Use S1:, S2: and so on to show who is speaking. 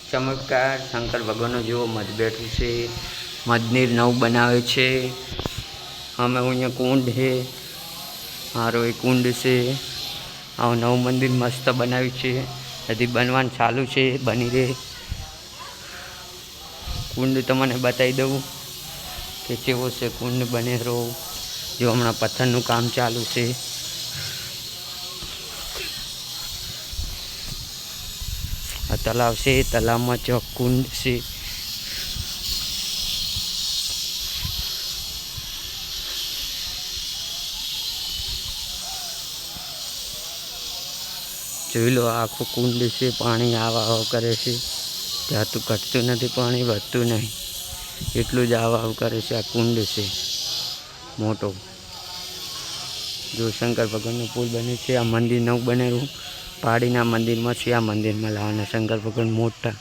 S1: ચમત્કાર શંકર ભગવાનનો જેવો મધ બેઠું છે. મધની નવ બનાવે છે. અમે અહીંયા કુંડ છે, મારો એ કુંડ છે. આવું નવું મંદિર મસ્ત બનાવ્યું છે. હજી બનવાનું ચાલુ છે, બની રહે. કુંડ તમને બતાવી દઉં કે કેવો છે કુંડ બનેલો. જો હમણાં પથ્થરનું કામ ચાલુ છે. આ તલાવ છે, તલાવમાં ચોક કુંડ છે. જોઈ લો, આખું કુંડ છે. પાણી આવ કરે છે. ત્યાં તો ઘટતું નથી, પાણી વધતું નહીં, એટલું જ આવ કરે છે. આ કુંડ છે મોટો. જો શંકર ભગવાનનો પુલ બને છે. આ મંદિર નવું બનેલું પાડીના મંદિરમાં છે. આ મંદિરમાં લાવવાના શંકર ભગવાન મોટા.